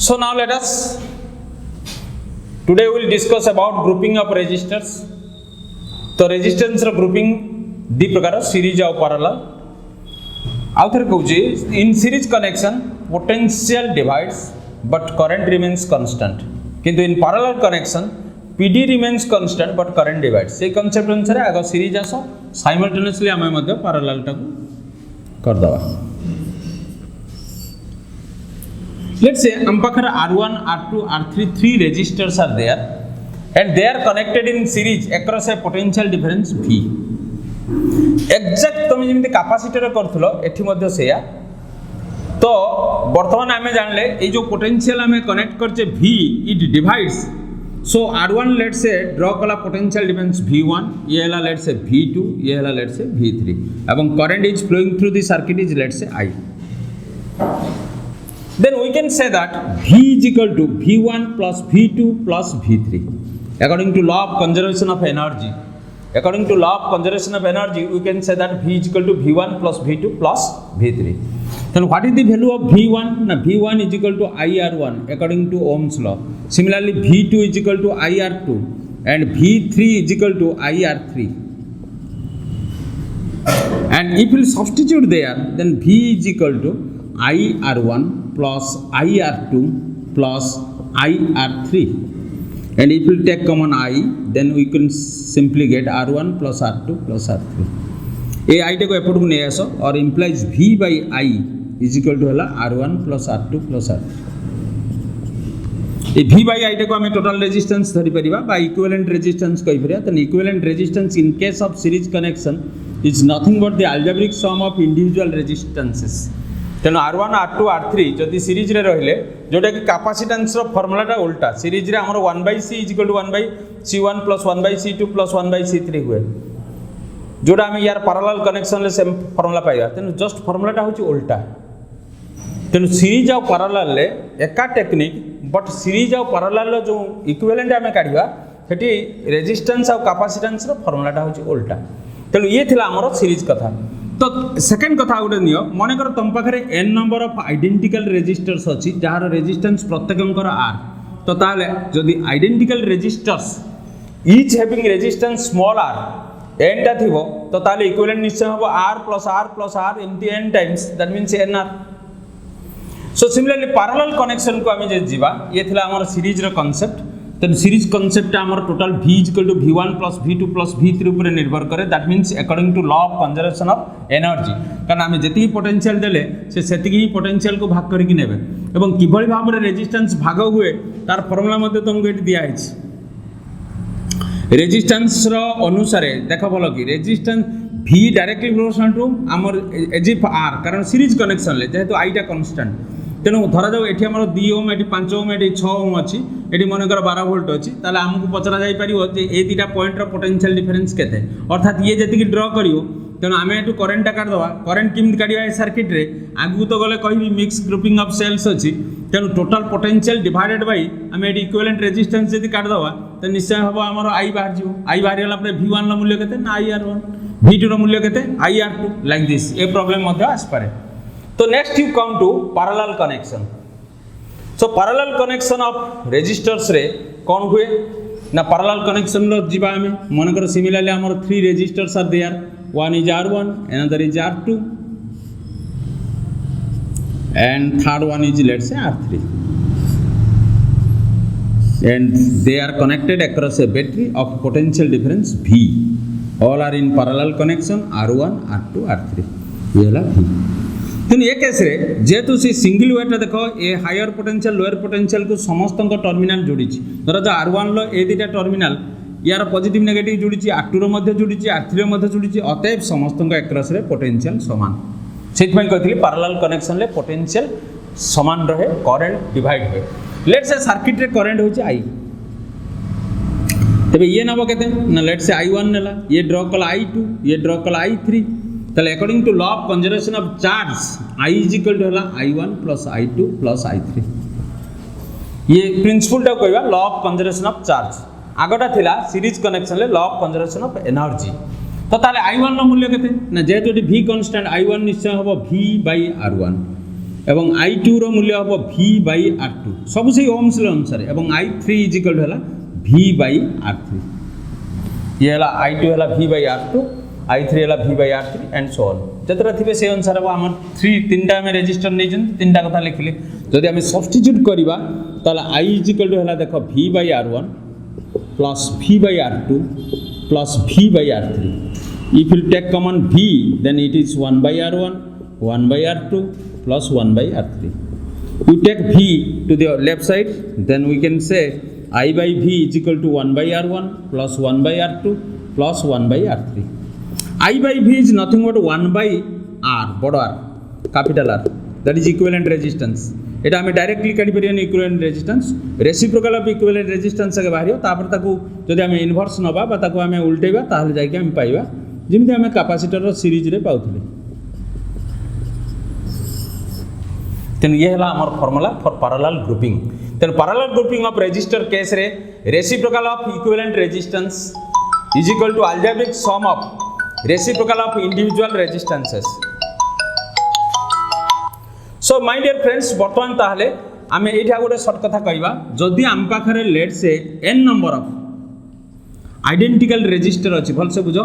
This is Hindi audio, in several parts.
So now let us today we will discuss about grouping of resistors. तो resistance रो grouping दी प्रकार series और parallel. आउ थरे कहूची in series connection potential divides but current remains constant. किंतु in parallel connection PD remains constant but current divides. से concept अनुसार आगे series आसो simultaneously आमे मध्य parallel टाकू कर दवा. Let's say Ampakara R1, R2, R3, 3 resistors are there and they are connected in series across a potential difference V. Exact तुम जिम्मे कैपेसिटर करथलो एठी मध्य सेया तो वर्तमान आमे जानले ए जो पोटेंशियल आमे कनेक्ट करचे V it divides so R1 let's say draw कला पोटेंशियल डिफरेंस V1 ये हला लेट्स से V2 ये हला लेट्स से V3 एवं current is flowing through the circuit is let's say I. Then we can say that V is equal to V1 plus V2 plus V3 according to law of conservation of energy. According to law of conservation of energy, we can say that V is equal to V1 plus V2 plus V3. Then what is the value of V1? Now V1 is equal to IR1 according to Ohm's law. Similarly, V2 is equal to IR2 and V3 is equal to IR3. And if we substitute there, then V is equal to IR1 plus IR2 plus IR3. And if we take common I, then we can simply get R1 plus R2 plus R3. A I को एपट को नहीं आसो और implies V by I is equal to हला R1 plus R2 plus R3. A V by I को हमें total resistance धरी परिवा by equivalent resistance कही परिया तो equivalent resistance in case of series connection is nothing but the algebraic sum of individual resistances. तेणु R1 R2 R3 जदि सीरीज रे रहिले जोटा कि कैपेसिटेंस रो फार्मूलाटा उल्टा सीरीज रे हमर 1/C = 1/C1 + 1/C2 + 1/C3 हुए जोटा हम यार पैरेलल कनेक्शन ले सेम फार्मूला पाइबा तेणु जस्ट फार्मूलाटा होची उल्टा तेणु सीरीज आ पैरेलल ले एका टेक्निक बट सीरीज आ पैरेलल लो जो इक्विवेलेंट हमें काढिबा सेठी रेजिस्टेंस आ कैपेसिटेंस रो फार्मूलाटा होची उल्टा तेणु ये थिला हमर सीरीज कथा. तो सेकेंड कथा गोटे नियो मन कर तुम पाखे n number of identical resistors अच्छी जार रेजिस्टेंस प्रत्येकंकर r तो ताले जदि identical resistors each having resistance small r n टा थिबो तो ताले इक्विवेलेंट निश्चय हबो r एमटी n times that means nr. So similarly parallel connection को आमे जे जीवा ये थिला हमर सीरीज रो कांसेप्ट तेन सीरीज कॉन्सेप्ट आमर total V is equal to V1 plus V2 plus V3 ऊपर निर्भर करे that means according to law of conservation of energy कारण आम जी पोटेंशियल देले से ही पोटेंशियल को भाग करके नेबे एवं किभଳି भाबरे रेजिस्टेंस भाग हुए तार फार्मूला मध्ये तुमको एटी दिया है रेजिस्टेंस रो अनुसार देख भलो कि resistance V directly proportional to आमर एज इफ R कारण सीरीज कनेक्शन ले जेहेतु I टा कांस्टेंट तेणु धरा जाऊ एठी हमर 2 ओम एठी 5 ओम एठी 6 ओम अछि एठी मनकर 12 वोल्ट अछि ताले हमकु पचरा जाई परिवो जे ए दुटा पॉइंट रो पोटेंशियल डिफरेंस केते अर्थात ये जति की ड्रॉ करियो तेणु आमे एठु करंट काट दवा करंट किम काटिबा ए सर्किट रे आगु तो गले कहिबी मिक्स ग्रुपिंग ऑफ सेल्स अछि तेणु टोटल पोटेंशियल डिवाइडेड बाय आमे एठी इक्विवेलेंट रेजिस्टेंस जति काट दवा त निश्चय हबो हमर I बाहर जिवो I बाहर गेला परे V1 रो मूल्य केते ना IR1 V2 रो मूल्य केते IR2 like this a problem मध्ये आस पारे. तो next you come to parallel connection. So parallel connection of resistors रे कौन हुए ना पैरेलल कनेक्शन रो जीवा हमें मन कर सिमिलरली हमर 3 resistors are there one is R1 another is R2 and third one is let's say R3 and they are connected across a battery of potential difference V. All are in parallel connection R1 R2 R3 ये ला V. तेणु ये केस रे जेहेतु से सिंगल वेट देख ए हायर पोटेंशियल लोअर पोटेंशियल को समस्त टर्मिनाल जोड़ी धर जो R1 लो ए दुटा टर्मिनाल यार पॉजिटिव नेगेटिव जोड़ी R2 रो मध्ये जोड़ी R3 रो मध्ये जोड़ी अतएव समस्त एक्रॉस रे पोटेंशियल समान सेट पई कहथि पैरेलल कनेक्शन ले पोटेंशियल समान रहे करंट डिवाइड होय. लेट्स से सर्किट रे करंट होची I तबे ये नबो केते ना लेट्स से I1 नेला ये ड्रॉ कला I2 ये ड्रॉ कला I3 ताले according to law of conservation of charge I is equal to हला I1 plus I2 plus I3 ये प्रिंसिपल टा कहबा law of conservation of charge आगोटा थिला सीरीज कनेक्शन ले law of conservation of energy तो ताले I1 रो मूल्य केते ना जेहेतु V कांस्टेंट I1 निश्चय हबो V by R1 एवं I2 रो मूल्य हम V/R2 सब से ओम्स अनुसार एवं I3 is equal to V/R3 ये हला I2 हला V/R2 I3 हला V/R3 एंड सो ऑन जतरा थिबे से अनुसार हम 3 में रेजिस्टर नै जन 3टा कथा लिखले जदि हम सब्स्टिट्यूट करबा ताला I इज इक्वल टू हला देखो V/R1 plus V/R2 plus V/R3 if you take common V then it is 1/R1 1/R2 plus 1/R3 you take V to the left side then we can say I by V is equal to 1/R1 plus 1/R2 plus 1/R3 I by V is nothing but 1/R बड़ R capital R that is equivalent resistance এটা আমি ডাইরেক্টলি কাটি পারিয়ানি equivalent resistance reciprocal of equivalent resistance আগে বাহিরিও তারপর তাকু যদি আমি ইনভার্স নবা বা তাকু আমি উল্টাইবা তাহলে যাইকি আমি পাইবা যেମିତି ଆମେ କାପାସିଟରର ସିରିଜରେ ପାଉଥିଲେ तेणु ये है आमर फॉर्मूला फॉर पैरेलल ग्रुपिंग तेणु parallel grouping of resistor case रे reciprocal of equivalent resistance is equal to algebraic sum of reciprocal of individual resistances so my dear friends बर्तमान ताहले आमे एठा गोटे शॉर्ट कथा कहबा जदि आम पाखरे let say n number of identical resistor अछि भलसे बुझो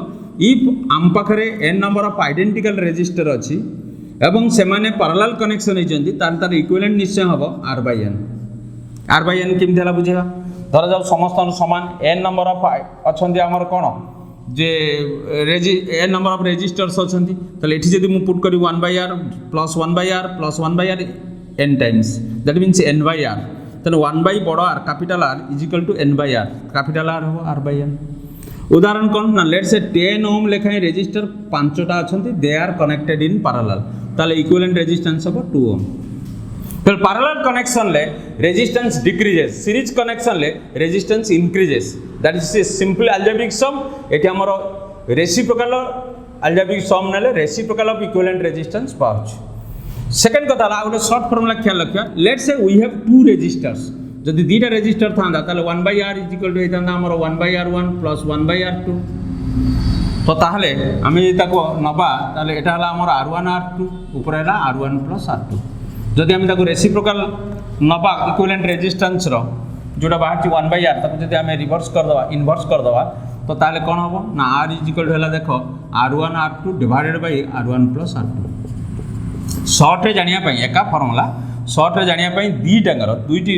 इफ आम पाखरे n number of identical resistor अछि एवं से माने पैरेलल कनेक्शन होइजंती तार इक्विवेलेंट निश्चय हबो r by n केमथि हला बुझेबा धर जाऊ समस्त समान n नंबर ऑफ अछंती हमर कोन जे n नंबर ऑफ रेजिस्टर्स अछंती तले एठी जदी मु पुट करी 1/r plus 1/r plus 1/r n times that means n by r तले 1 by बड़ r capital r is equal to n by r capital r हो r by n उदाहरण कौन ना लेट से 10 ओम लेखाई रेजिस्टर 5टा अछंती they are connected in parallel ताले इक्विवेलेंट रेजिस्टेंस हो 2 ओम तो पैरेलल कनेक्शन ले रेजिस्टेंस डिक्रीजेस सीरीज कनेक्शन ले resistance increases that is a simple algebraic sum एटी हमरो रेसिप्रोकल अलजेब्रिक सम नेले रेसिप्रोकल ऑफ इक्विवेलेंट रेजिस्टेंस पाउच सेकंड कथा ला गोटे शॉर्ट फॉर्मूला ख्याल रखिया लेट से वी हैव टू रेजिस्टर्स जदि दीटा रेजिस्टर थांदा ताले 1/r इज इक्वल टू हेतांदा हमरो 1/r1 प्लस 1/r2 तो ताहले आमी ताको नबा ताले एटा हला हमर r1 r2 ऊपर हला r1 प्लस r2 जदि आमी ताको रेसिप्रोकल नबा इक्विवेलेंट रेजिस्टेंस रो जोटा बाहर 1/r ताको जदि आमी रिवर्स कर दवा इनवर्स कर दवा तो ताले कोन हबो ना r इज इक्वल टू हला देखो r1 r2 divided by r1 plus r2 short रे जानिया पई एका फार्मूला शॉर्ट रे जानिया पई दुईटी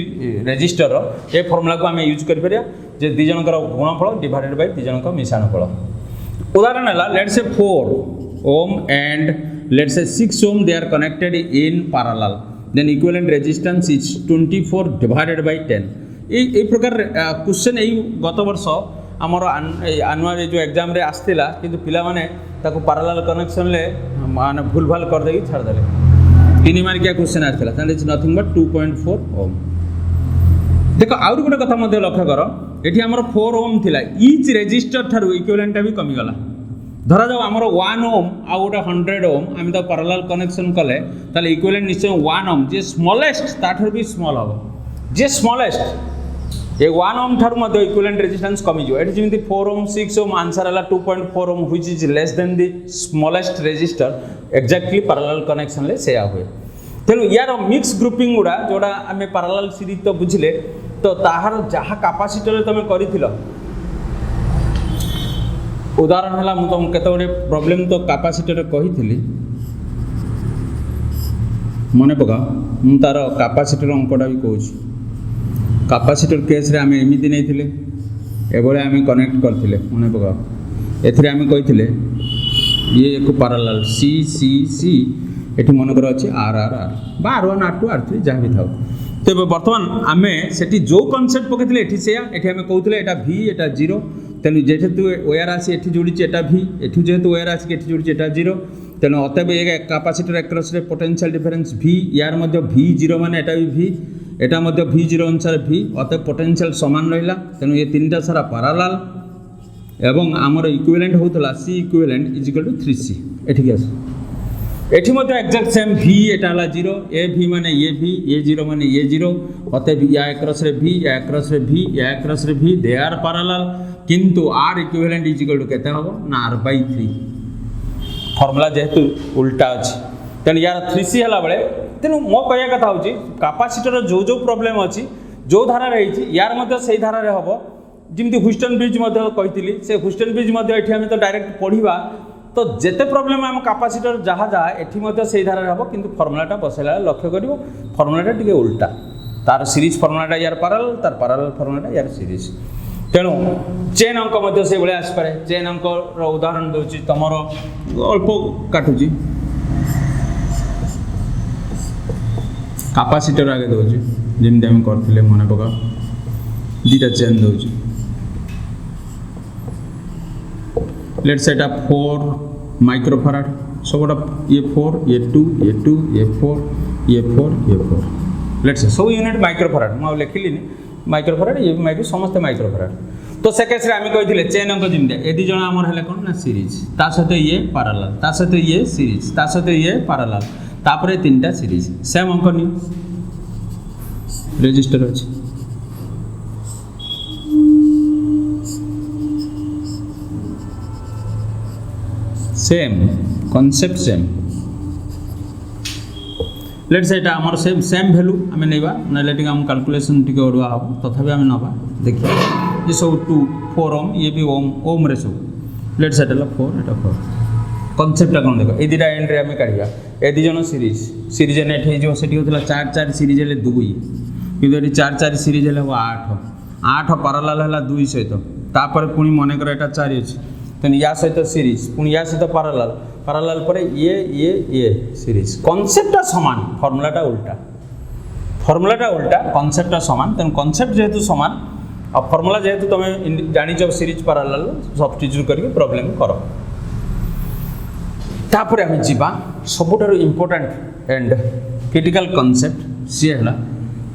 रेजिस्टर ए फार्मूला को आमे यूज करि परिया जे दी जनकर गुणनफल डिवाइडेड बाय दी जनकर मिश्रणफल उदाहरण है let's say 4 ohm and let's say 6 ohm they are connected in parallel then equivalent resistance is 24 divided by 10 ए प्रकार क्वेश्चन ए गत वर्ष हमर एनुअल जो एग्जाम रे आस्तिला किंतु पिला माने ताको पैरेलल कनेक्शन ले माने भूल भाल कर देई छाड़ देले 3 मार्किया क्वेश्चन आस्तिला that is nothing but 2.4 ohm देखो आउर गोटे कथा मध्ये लक्ष्य करो एठी हमर 4 ओम थिला ईच रेजिस्टर थारु इक्विवेलेंट भी कमी गला धरा जाओ हमर 1 ओम आ गोटे 100 ओम आमी तो पैरेलल कनेक्शन कले ताले इक्विवेलेंट निश्चय 1 ओम जे स्मॉलेस्ट ताठर भी स्मॉल हो जे स्मॉलेस्ट ए 1 ओम थारु मध्ये इक्विवेलेंट रेजिस्टेंस कमी जो एठी जेमिति 4 ओम 6 ओम आंसर हला 2.4 ohm which is less than the smallest resistor exactly parallel connection ले सेया हुए तेणु यार मिक्स ग्रुपिंग गुड़ा जोड़ा आम पैरेलल सीरीज तो बुझिले तो ताहार जहाँ कैपेसिटर तुम कर उदाहरण है मुझे तुम केत गोटे प्रॉब्लम तो कैपेसिटर कही मन पका मु तार कैपेसिटर अंकटा भी कहूँ कैपेसिटर केस रे आम एमती नहीं एभले आम कनेक्ट करते मन पका एथरे आम कही ये एक पैरेलल सी सी सी एठी मनकर अच्छे आर आर आर बा r1 r2 r3 जहाँ भी था तेज बर्तमान आम से जो कनसेप्ट पकड़े एठी से एठी आम कहते एटा v एटा 0 तेणु जेहेतु ओयर आसी एठी जोड़ी एटा v एठी जेहेतु ओयर आसी एठी जोड़ी एटा 0 तेणु अतएव ये कैपेसिटर एक्रस रे पोटेंशियल डिफरेंस v यार मध्य v0 माने एटा भी v एटा मध्य v0 अनुसार v अतएव पोटेंशियल समान रहिला तेणु ये तीनटा सारा पैरेलल एवं आमर इक्विवेलेंट होतला c equivalent is equal to 3c एठी के एठी मध्य एक्जेक्ट सेम v एटा हला 0 ए v माने ये v ये 0 माने ये 0 अतएव या एक्रस रे v या एक्रस रे v या एक्रस रे v दे आर पैरेलल किंतु r equivalent is equal to केते हबो ना r/3 फार्मूला जेहेतु उल्टा अछि तेन यार 3c हला बेले तेणु मो कह कथा हूँ कैपेसिटर जो जो प्रोब्लेम अच्छी जो धारा रही यार से धारा हम जमी ह्यूस्टन ब्रिज कही से ह्यूस्टन ब्रिज आम तो डायरेक्ट पढ़ा तो जिते प्रोब्लेम आम कैपेसिटर जहाँ जहाँ एटी से धारा हम कि फर्मुलाटा बसैला लक्ष्य कर फर्मुलाटा टी उल्टा तार सीरीज फर्मुलाटा यार पैरेलल तार पैरेलल फर्मुलाटा यार सीरीज तेणु चेन अंक से भाई आसपे चेन अंक उदाहरण दूसरी तुम अल्प काटुची कैपेसिटर आगे दूसरी जमी आम करते मन पका दुटा चेन दूसरी लेट्स से 4 माइक्रोफाराड सबटा ये 4 ये 2 ये 2 ये 4 ये 4 ये 4 लेट्स से सब यूनिट माइक्रोफाराड मुझे लिखिली माइक्रोफाराड ये भी समस्त माइक्रोफाराड तो से केस आम कही चेन अंक जमी ए दी जन आमर है कौन ना सीरीज ता सहित ये पैरेलल ता सहित ये सीरीज ता सहित ये पैरेलल तापर 3टा सीरीज सेम अंक नि रजिस्टर अच्छे सेम कॉन्सेप्ट सेम लेट से एटा हमर सेम वैल्यू आम नैबा ना टी आम कैलकुलेशन टी अड़ुआ हम तथापि आम नवा देखिए ये सब 2 4 ओम ये भी ओम ओम रे सब लेट से 4 एटा 4 कॉन्सेप्ट कौन देख ये दुटा एंड रे आम काढ़ा ए दी जन सीरीज सीरीज नेट हो से होता 4 सीरीज है 2 कि 4 सीरीज है 8 पैरेलल है 2 सहित तापर पुणी मनकर एटा 4 अच्छी तेणु या सहित सीरीज पुणी या सहित पैरेलल पैरेलल पर ये सीरीज कॉन्सेप्टा समान फर्मुलाटा उल्टा कॉन्सेप्टा समान तेणु कॉन्सेप्ट जेहेतु समान और फर्मुला जेहेतु तुम जानिच सीरीज पैरेलल सब्स्टिट्यूट करके प्रॉब्लम कर तापर आम जीवा सबुठारु इम्पोर्टेंट एंड क्रिटिकल कॉन्सेप्ट सी है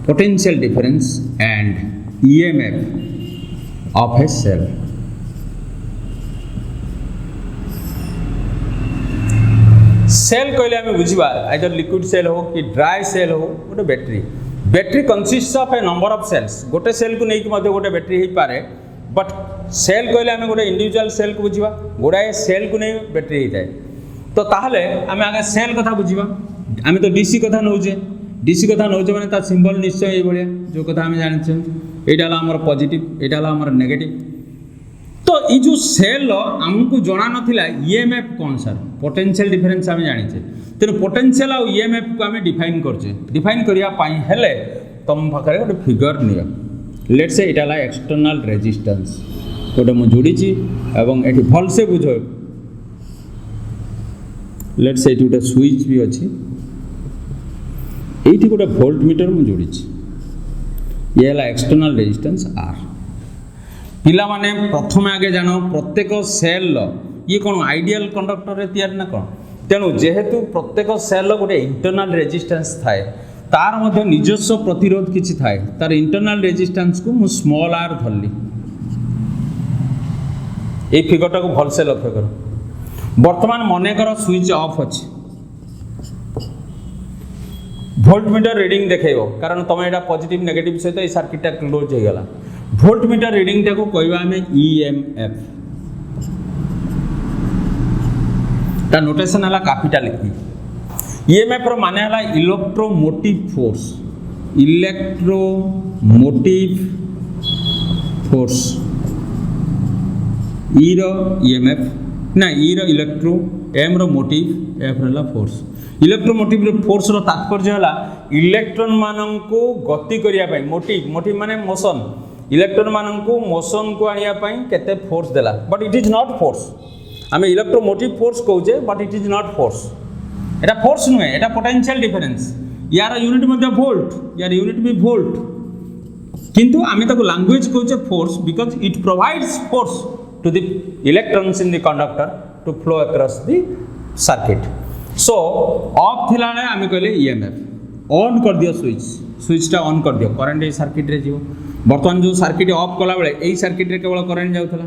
potential difference and EMF of a cell cell कहले आम बुझा आइदर लिक्विड सेल हो कि ड्राई सेल हो गोटे battery consist of a number of cells गोटे सेल को लेकिन गोटे बैटेरी हो पारे बट सेल कहले आम गोटे इंडिविजुअल सेल को बुझा गुड़ाए सेल को नहीं बैटेरी होता है तो ताहले आम आगे सेल कथा बुझा आम तो डीसी कथा नौचे मैंने सिंबल निश्चय ये जो कथा आम जाने यहाँ आमर पॉजिटिव यहाँ आमर नेगेटिव तो ये जो सेल आमको जना नाला ईएमएफ कौन सर पोटेंशियल डिफरेंस आम जाने तेणु पोटेंशियल आ ईएमएफ को आम डिफाइन करछे डिफाइन करने तुम पाखे गोटे फिगर नि लेट से यहाँ एक्सटर्नल रेजिस्टेंस गोटे मुझे जोड़ी एवं ये भल से बुझ लेट से गोटे स्विच भी अच्छी ये गोटे वोल्ट मीटर मुझे जोड़ी ये है एक्सटर्नल रेजिस्टेंस आर पिला माने प्रथम आगे जान प्रत्येक सेल ये कौन आइडियल कंडक्टर रे तैयार ना कौन तेणु जेहेतु प्रत्येक सेल गोटे इंटरनल रेजिस्टेंस थाए तार मध्य निजस्व प्रतिरोध किछि थाए तार इंटरनल रेजिस्टेंस को मु स्मॉल आर धरली ए फिगरटा को भल से लक्ष्य कर वर्तमान मन कर स्विच ऑफ अच्छे वोल्ट मीटर रीडिंग देखो कारण तुम यहाँ पॉजिटिव नेगेटिव सहित ये सर्किटा क्लोज हो गला वोल्ट मीटर रीडिंग टाको कहवा आम ईएमएफ ता नोटेशन है कैपिटल ई ईएमएफ रो माने है इलेक्ट्रोमोटिव फोर्स ई रो ईएमएफ ना ई रो इलेक्ट्रो एम रो मोटिव एफ रो फोर्स इलेक्ट्रोमोटिव फोर्स रो तात्पर्य है इलेक्ट्रॉन मानन को गति करिया पई मोटिव माने मोशन इलेक्ट्रॉन मानन को मोशन को आनिया पई केते फोर्स देला but it is not force आम इलेक्ट्रोमोटिव फोर्स कहूचे but it is not force एटा फोर्स नुहे एटा पोटेंशियल डिफरेंस यार यूनिट मध्य वोल्ट यार यूनिट भी वोल्ट किंतु आम ताको लैंग्वेज कहूचे force because it provides force to the electrons in the conductor to flow across the circuit so off थिला बेले आम कहले ईएमएफ ऑन कर दियो स्विचटा ऑन कर दियो करंट ए सर्किट रे जीवो बर्तमान जो सर्किट ऑफ कला बेले एई सर्किट रे केवल करंट जाउथला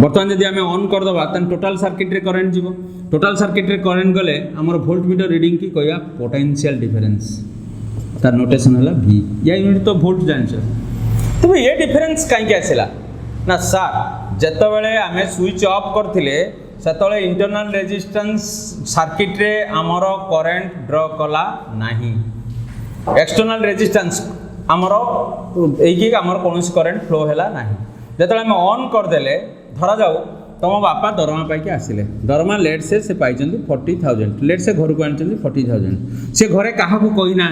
बर्तमान जदि आम ऑन करदबा तन टोटल सर्किट रे करंट जीवो टोटल सर्किट रे करंट गले हमर वोल्ट मीटर रीडिंग की कहया पोटेंशियल डिफरेंस तार नोटेशन है V या यूनिट तो वोल्ट जानछ तो ये डिफरेंस काई के आसेला ना सर जत बेले आम स्विच ऑफ करथिले सेतले इंटरनल रेजिस्टेंस सर्किट रे आमर करंट ड्र कला नाही एक्सटर्नल रेजिस्टेंस आमर एकी आमर कोनोसी करंट फ्लो हैला नाही जेतले हम ऑन कर देले धरा जाऊ तुम बापा दरमा पाई आसिले दरमा लेट से पाई 40,000 लेट से घर को आनी 40,000 से घरे क्या कही ना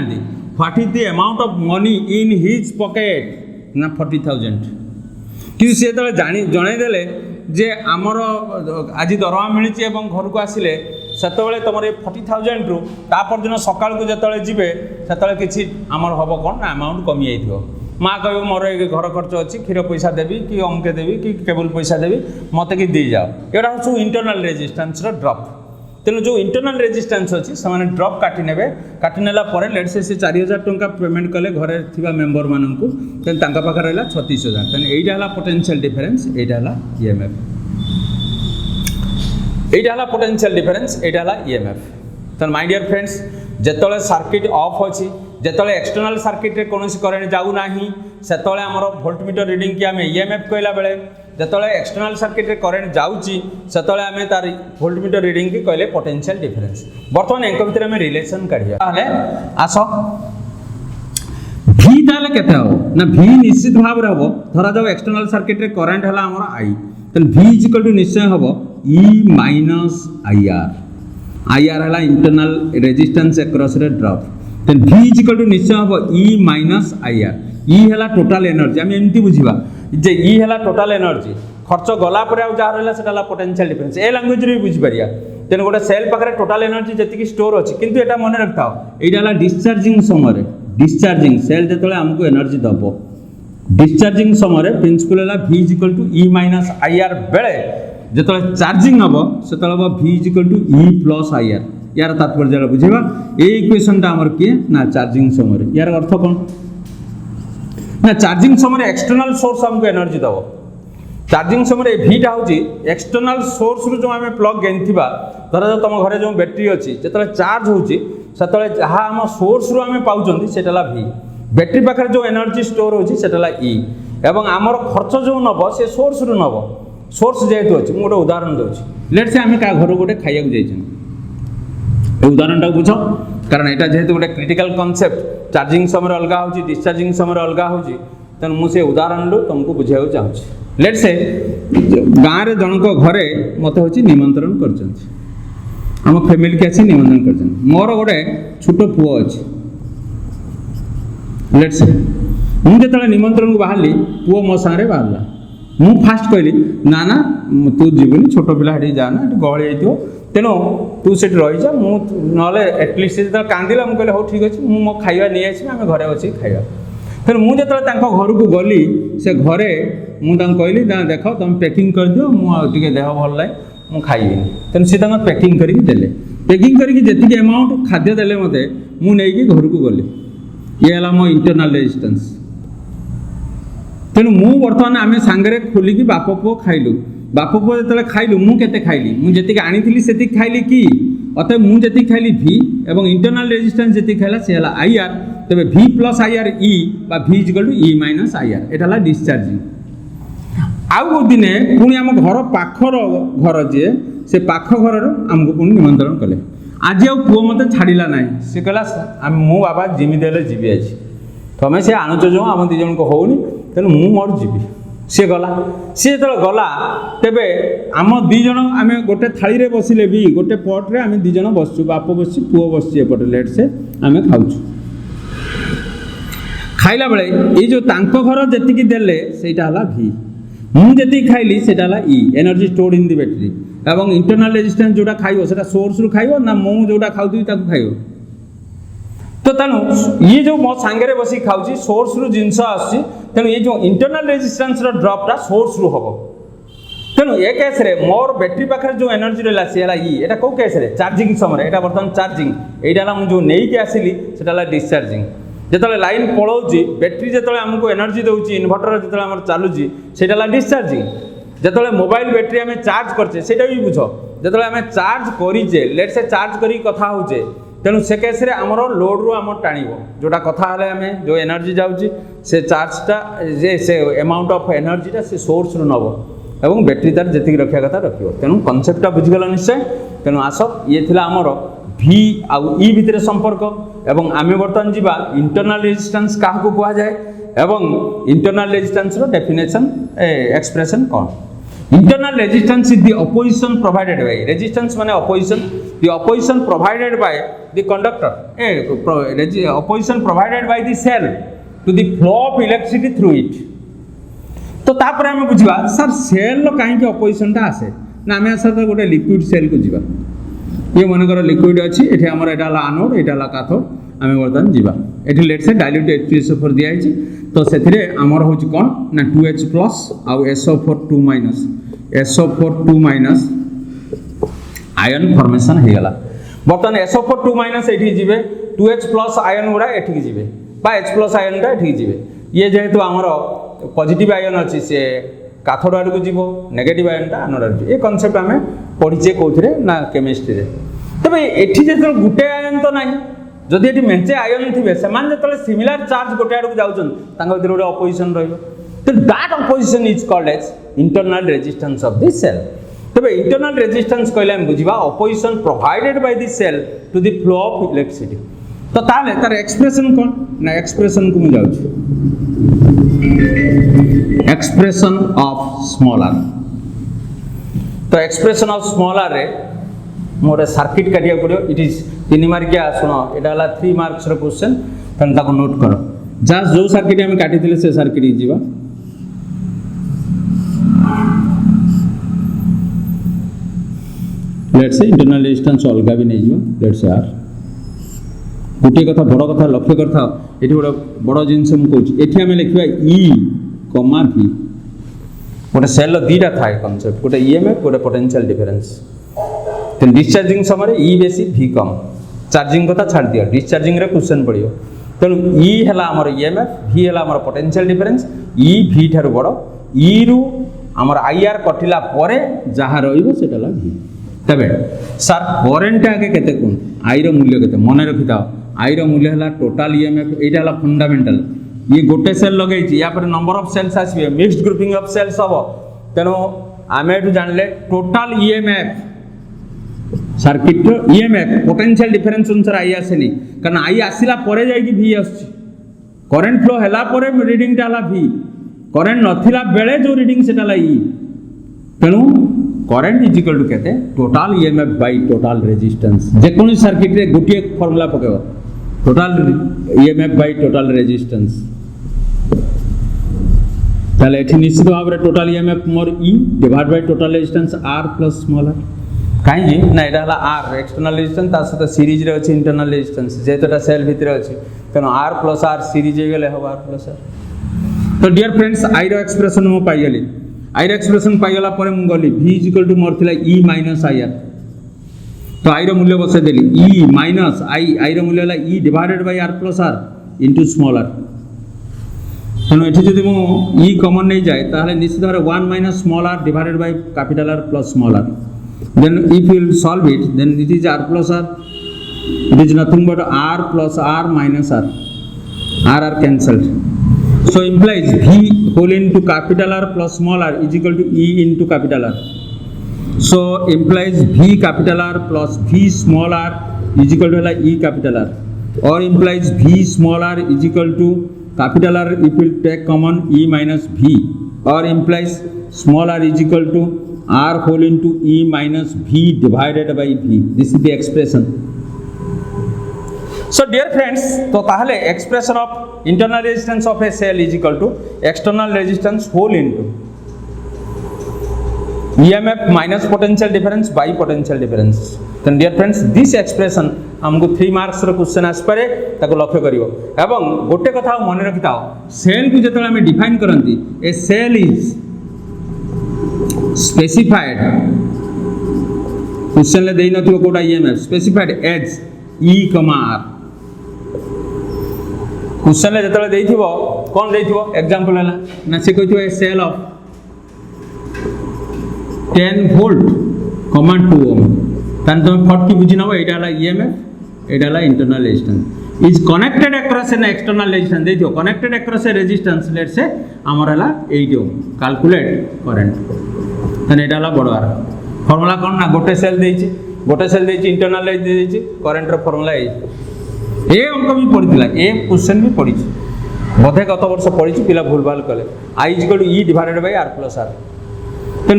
what is the amount of money in his pocket ना 40,000 कि सी जो जनईदे जे आमर आज दरमा मिली घर को आसिले से तुम 40,000 रु तापर दिन सका जो जी से किसी आमर हम कौन ना अमाउंट कमी जाइए माँ कह मोर घर खर्च अच्छी क्षीर पैसा देवी कि अमके देवी कि केबल पैसा देवी मत कि दी जाओ यहाँ सब इंटरनल रेजिस्टेंस ड्रप तेणु जो इंटरनल रेजिस्टेंस अच्छी से ड्रप काटी ने काटी नेला लेट से 4,000 टंका पेमेंट कले घरे थिबा मेंबर माननकु तेन पाखे रहा 36,000 तेन यहीटा पोटेंशियल डिफरेंस यहीटा ईएमएफ यहीटा पोटेंशियल डिफरेंस यहीटा ईएमएफ तेन माय डियर फ्रेंड्स जेतले सर्किट ऑफ अच्छी जेतले एक्सटर्नल सर्किट रे कोनोसी करंट जाऊ नाही सेतले हमर वोल्टमीटर रीडिंग की आमे ईएमएफ कहला बेले जेतले एक्सटर्नल सर्किट रे करंट जाउची सेतले आमे तार वोल्टमीटर रीडिंग की कहले पोटेंशियल डिफरेंस वर्तमान एंक भितर आमे रिलेशन काढिया ताले आसो V ताले केते हो ना V निश्चित भाव रे हो धरा जाऊ एक्सटर्नल सर्किट रे करंट हला हमर I तन V = निश्चय हो E - IR IR हला इंटरनल रेजिस्टेंस अक्रॉस रे ड्रॉप then V = निश्चय हम E - IR E है टोटाल एनर्जी आम एमती बुझा जे E है टोटाल एनर्जी खर्च गला जहाँ रहा से पोटेंशियल डिफरेंस ए लैंग्वेज भी बुझीपार तेणु गोटे सेल पाखे टोटाल एनर्जी जी स्टोर अच्छी किंतु यहाँ मन रखा यहाँ डिस्चार्जिंग समय डिस्चार्जिंग सेल जो आमको एनर्जी दब डिस्चार्जिंग समय प्रिंसिपल है V = E - IR बेले जो चार्जिंग हम से V = E + IR यार तात्पर्य बुझेगा ये इक्वेशन आमर किए ना चार्जिंग समय यार अर्थ कौन ना चार्जिंग समय एक्सटर्नल सोर्स हमको एनर्जी दब चार्जिंग समय भीटा हूँ एक्सटर्नल सोर्स रु जो आम प्लग गेन्थिबा धर जो तुम घरे जो बैटेरी अच्छी जो चार्ज होची से जहाँ आम सोर्स रु आम पाँच से भी बैटेरी पाखे जो एनर्जी स्टोर होची सेटा E एवं आमर खर्च जो नब से सोर्स रु नब सोर्स जेहेतु अच्छी मुझे गोटे उदाहरण दूसरी लेट से आम क्या घर गोटे खाइया जाइए उदाहरण बुझ कारण यहाँ जेहेतु गोटे क्रिटिकल कॉन्सेप्ट चार्जिंग समय अलग हो डिस्चार्जिंग समय अलग हो तेणु मुझे उदाहरण तुमको बुझाई चाहूँगी लेट से गाँव में जनक घरे मत हूँ निमंत्रण कर फैमिली की आसी निमंत्रण कर मोर गोटे छोट पुओ अच्छी लेट से मुझे निमंत्रण को बाहरी पुओ मो सारे बाहरला मु फास्ट कहली ना ना तू जीवनी छोट पिला जाना गहली जाइए तेणु तू से रही जा मुझे एटलिस्ट जो कांदिला मुझे कहले हो ठीक अच्छे मो खाଇବା नहीं आसी आम घरे बस खाଇବା तेणु मुझे घर को गली से घरे मुझे कहली ना देख तुम पैकिंग कर दियो मुझे देह भल लगे मुझे खाइबी तेणु सी पैकिंग करके देले पैकिंग करके जी अमाउंट खाद्य देले मत मुझे घर को गली ये है मो इंटरनल रेजिस्टेंस तेणु मु बर्तमान आम सांगे खोलिकी बाप पुओ खाइलु बाप पुओ जो खाइलु मुझे खाइली मुझे आनी से खाइली कि अतः मुझे खाइली V एवं इंटरनल रेजिस्टेंस जी खाइला से IR तेरे V + IR E बा V = E - IR एटा डिस्चार्जिंग आउ दिने पुणी आम घर पाखर घर जी से पाख घर आमको पुणी निमंत्रण कले आज आ पुओ मत छाड़ा ना सी कहला मो बाबा जिमी देले जीवी आज तुम से आणुच जो आम दी जन को होनी तेणु मु मोर जीवी सी गला सी जो गला तेबे आम दीज आम गोटे थाली रे बसिले भी गोटे पट रे आम दीज बसचु बाप बस पुओ बस एपटे लेट से आम खाऊँ खाइला बेले ये जो तांको घर जी देले सेटा हला V मुझे खाइली सेटा हला E energy stored in the battery एवं इंटरनल रेजिस्टेंस जोटा खाइबो सेटा सोर्स रु खाइबो ना मु जोटा खाउथि ताकू खाइबो तो तेणु ये जो मो सांगे बस खाऊँ सोर्स रु जिनस आसी तेणु ये जो इंटरनल रेजिस्टेंस ड्रॉपटा सोर्स रु हम तेणु ए केस रे मोर बैटेरी पाखे जो एनर्जी रहा सी है E एटा कौ केस रे चार्जिंग समय एटा बर्तमान चार्जिंग एटा मुझे जो नहीं आसिली सेटा डिस्चार्जिंग जो लाइन पलाऊँगी बैटेरी जो आमको एनर्जी दूसरी इनभर्टर जो आम चलुची से डिस्चार्जिंग जो मोबाइल बैटेरी आम चार्ज करचे से भी बुझ जो आम चार्ज करीचे लेट से चार्ज करी कथा होचे तेणु से केस रे आमर लोड रु आम टाणिब जोटा कथा हेले आम जो एनर्जी जाऊँगी से चार्जटा जे से अमाउंट ऑफ एनर्जीटा से सोर्स रु नब एवं बैटेरी तार जी रखा कथा रखियो तेणु कनसेप्टा बुझीगला निश्चय तेणु आस ये थिला आमर V आउ E भितर संपर्क एवं आमे बर्तमान जीवा इंटरनल रेजिस्टेंस क्या कह जाए एवं इंटरनल रेजिस्टेंस रो डेफिनेशन एक्सप्रेशन कौन internal resistance is the opposition provided by resistance माने opposition the opposition provided by the conductor opposition provided by the cell to the flow of electricity through it तो तापर आमे बुझिबा सर सेल लो काहे के अपोजिशन टा आसे ना आमे सर गोटे लिक्विड सेल को जीवा ये मनकर लिक्विड अच्छी एठी हमर एटा ला एनोड एटा ला कैथोड आमे वर्तमान जीवा एठी लेट्स से डाइल्यूट H2SO4 दिया है तो सेथिरे हमर होची कोन ना 2H प्लस आउ SO4 2 minus SO4 2 minus ion formation हे गला वर्तमान SO4 2 माइनस एठी जीवे 2H प्लस आयन गुडा एठी की जीवे बा H प्लस आयन टा एठी जीवे ये जेहेतु हमर पॉजिटिव आयन अच्छी से कैथोड आड़ को जीवो नेगेटिव आयन टा एनोड आड़ ये कांसेप्ट हमें पढ़ीचे कोथिरे ना केमिस्ट्री रे तबे एठी जे गुटे आयन तो नाही जदि एठी मेंचे आयन थिबे समान जतले सिमिलर चार्ज गोटे आड़ को जाउछन तांगा भीतर गोटे अपोजिशन रहइबो तो that opposition is called as internal resistance of the cell तबे इंटरनल रेजिस्टेंस कहले हम बुझिबा opposition provided by the cell to the flow of electricity तो ताले तार एक्सप्रेशन कोन ना एक्सप्रेशन को मु जाउछ एक्सप्रेशन ऑफ स्मॉल आर तो एक्सप्रेशन ऑफ स्मॉल आर रे मोर सर्किट काटिया पड़ो इट इज 3 मार्किया सुनो एटा हला 3 मार्क्स रो क्वेश्चन तन ताको नोट करो जस्ट जो सर्किट हम काटी दिले से सर्किट जीवा लेट्स से इंटरनल रेजिस्टेंस अलगा भी नहीं जीवा लेट्स से आर गोटे कथा बड़ कथा लक्ष्य करथा एठी बड़ बड़ जिंस हम कहूची एठी हम लिखबा E, V गोटे सेल दीटा थाए कांसेप्ट गोटे ईएमएफ गोटे पोटेंशियल डिफरेंस तेन डिस्चार्जिंग समय E बेसी V कम चार्जिंग कथा छाड़ दियो डिस्चार्जिंग रे क्वेश्चन पड़ियो तेणु E हला हमर ईएमएफ V हला हमर पोटेंशियल डिफरेंस E V ठार बड़ E रु हमर IR कटिला परे जहा रहिबो सेटाला V तबे सर करंट आगे केते कोन I रो मूल्य केते मने रखिताओ I रो मूल्य हला टोटल ईएमएफ एटा हला फंडामेंटल ये गोटे सेल लगे या पर नंबर ऑफ सेल्स आसबे मिक्स्ड ग्रुपिंग ऑफ सेल्स हबो तेनो आमे एटु जानले total EMF circuit EMF potential difference अनुसार आई आसेनी कारण आई आसिला परे जाई कि V आछि करंट फ्लो हला परे रीडिंग टाला V करंट नथिला बेले जो रीडिंग सेटाला E तेनु करंट इज इक्वल टू केते total EMF by total resistance जे कोन सर्किट रे गोटे फार्मूला पकेबो total EMF by total resistance ताले एठी निश्चित भाव रे टोटल ईएमएफ मोर E divide by total resistance R plus small r काहे ना एटा हला R एक्सटर्नल रेजिस्टेंस ता सहित सीरीज रे अछि इंटरनल रेजिस्टेंस जेतोटा सेल भितर अछि तनो R प्लस R सीरीज हे गेले हो R प्लस R तो डियर फ्रेंड्स I रो एक्सप्रेशन मो पाइ गेली I रो एक्सप्रेशन पाइ गेला परे मु गली V इक्वल टू मोर थिला E माइनस IR तो I रो मूल्य बसे देली E माइनस I रो मूल्य हला E divided by R plus R into small r तेणु एठी जदि मु E कॉमन नहीं जाए ताहले निश्चित भाव 1 minus small r divided by capital R plus small r then if you will solve it then it is R plus R it is nothing but R plus R minus R R cancelled so implies V whole into capital R plus small r is equal to E into capital R so implies V capital R plus V small r is equal to E capital R or implies V small r is equal to capital R if we take common E minus V or implies small r is equal to R whole into E minus V divided by V. This is the expression. So dear friends, तो ताहले expression of internal resistance of a cell is equal to external resistance whole into EMF minus potential difference by potential difference. Then dear friends, this expression हमको 3 मार्क्स रो क्वेश्चन आस पारे ताको लक्ष्य करिवो एवं गोटे कथा मन रखिताओ सेल को जेतला हम डिफाइन करंती a cell is specified question ले देई नथिबो कोटा EMF specified as E, R question ले जेतले देइथिबो कोन देइथिबो एग्जांपल हला ना से कहिथिबो a cell of 10 volt 2 ohm तन तुम 40 बुझी नबो एटा हला ईएमएफ एटा हला internal resistance is connected across an external resistance देइथिबो connected across a resistance let's say हमर हला 8 ओम कैलकुलेट करंट তাহলে এটা হলো বড় আর ফর্মুলা কোন না গোটে সেল ଦେଇଛି ইন্টরনালাইজ ଦେଇଛି করেন্টর ফর্মুলা এই অঙ্ক ବି পড়িଥିଲା ଏ क्वेश्चन ବି পড়িছি ବୋଧେ গত ବର୍ଷ পড়িছি পিলা ভুলভাল কলে I = E divided by R plus R তেন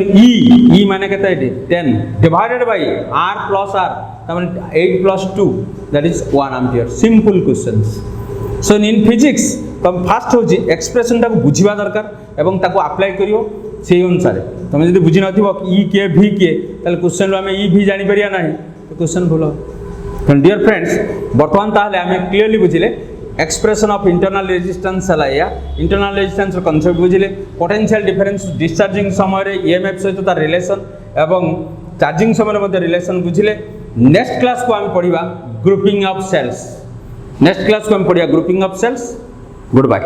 E মানে কেতে এটি 10 divided by R plus R তার মানে 8 plus 2 that is 1 ampere simple questions so in physics তম ফার্স্ট হচ্ছে এক্সপ্রেশনটাকে বুঝিবা দরকার এবং তাকে আপ্লাই করিও সেই অনুসারে তুমি যদি বুঝি নথিব ই কে ভি কে তাহলে কোশ্চেন আমি ই ভি জানি পারিয়া নাই তো কোশ্চেন ভুল হবে তো ডিয়ার ফ্রেন্ডস বর্তমান তাহলে আমি ক্লিয়ারলি বুঝিলে expression of internal resistance হলা ইয়া internal resistance র কনসেপ্ট বুঝিলে potential difference discharging সময়ে EMF সহিত তার রিলেশন এবং চার্জিং সময়ের মধ্যে রিলেশন বুঝিলে নেক্সট ক্লাস কো আমি পড়িবা grouping of cells next class কো আমি পড়িবা grouping of cells good by